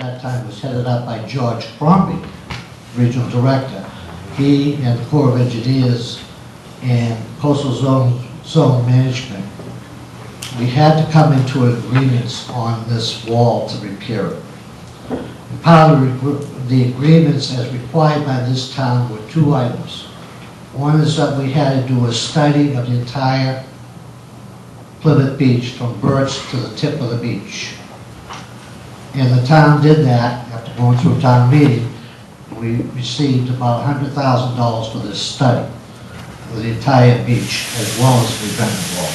that time was headed up by George Crombie, Regional Director. He and the Corps of Engineers and Coastal Zone Management, we had to come into agreements on this wall to repair it. And part of the agreements as required by this town were two items. One is that we had to do a study of the entire Plymouth Beach from Birch to the tip of the beach. And the town did that after going through a town meeting. We received about $100,000 for this study of the entire beach as well as the revetment wall.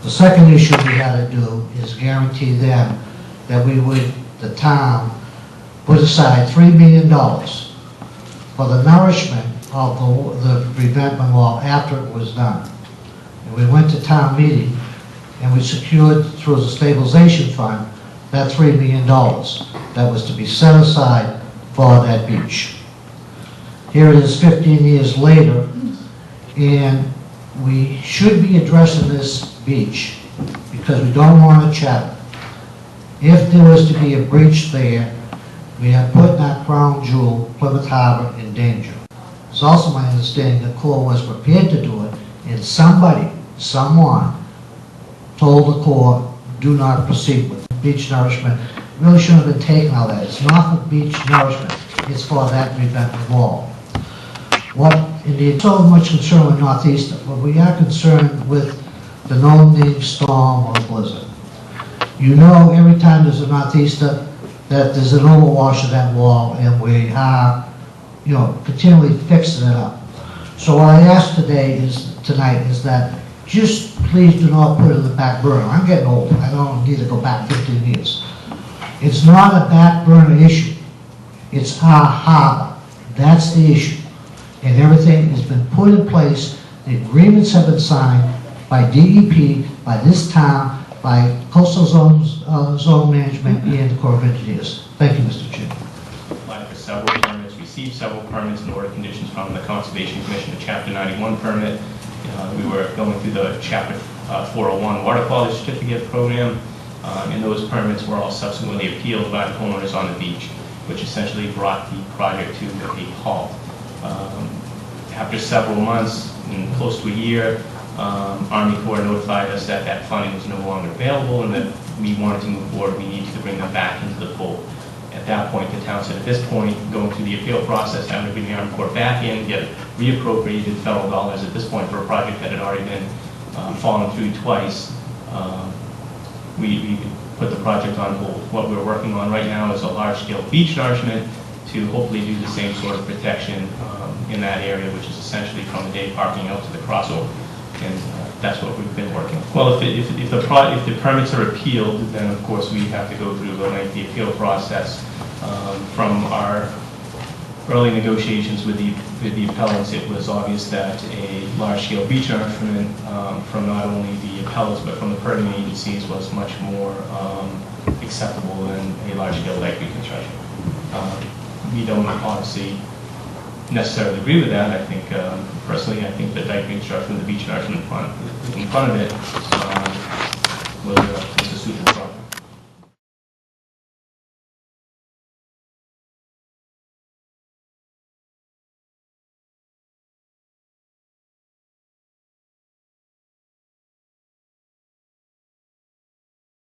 The second issue we had to do is guarantee them that we would, the town, put aside $3 million for the nourishment of the revetment wall after it was done. And we went to town meeting and we secured through the stabilization fund that $3 million that was to be set aside for that beach. Here it is 15 years later, and we should be addressing this beach because we don't want to chatter. If there was to be a breach there, we have put that crown jewel, Plymouth Harbor, in danger. It's also my understanding the Corps was prepared to do it, and someone told the Corps, do not proceed with beach nourishment. Really shouldn't have been taken all that. It's not for beach nourishment, it's for that revetment wall. So much concern with Northeaster, but we are concerned with the no-name storm or blizzard. You know, every time there's a Northeaster, that there's an overwash of that wall, and we are, continually fixing it up. So what I ask tonight is that just please do not put it in the back burner. I'm getting old. I don't need to go back 15 years. It's not a back burner issue. It's our harbor. That's the issue. And everything has been put in place. The agreements have been signed by DEP, by this town, by Coastal Zone Management, and the Corps of Engineers. Thank you, Mr. Chairman. Applied for several permits, received several permits and order conditions from the Conservation Commission, a Chapter 91 permit. We were going through the Chapter 401 Water Quality Certificate program, and those permits were all subsequently appealed by the homeowners on the beach, which essentially brought the project to a halt. After several months, and close to a year, Army Corps notified us that that funding was no longer available and that we wanted to move forward, we needed to bring them back into the fold. At that point, the town said, at this point, going through the appeal process, having to bring the Army Corps back in, get reappropriated federal dollars at this point for a project that had already been fallen through twice, we put the project on hold. What we're working on right now is a large-scale beach nourishment to hopefully do the same sort of protection in that area, which is essentially from the day parking out to the crossover. And that's what we've been working on. Well, if the permits are appealed, then of course we have to go through the lengthy appeal process. From our early negotiations with the appellants, it was obvious that a large-scale beach nourishment from not only the appellants but from the permitting agencies was much more acceptable than a large-scale dike reconstruction. We don't obviously necessarily agree with that. I think, personally, I think the dike reconstruction, the beach nourishment in front of it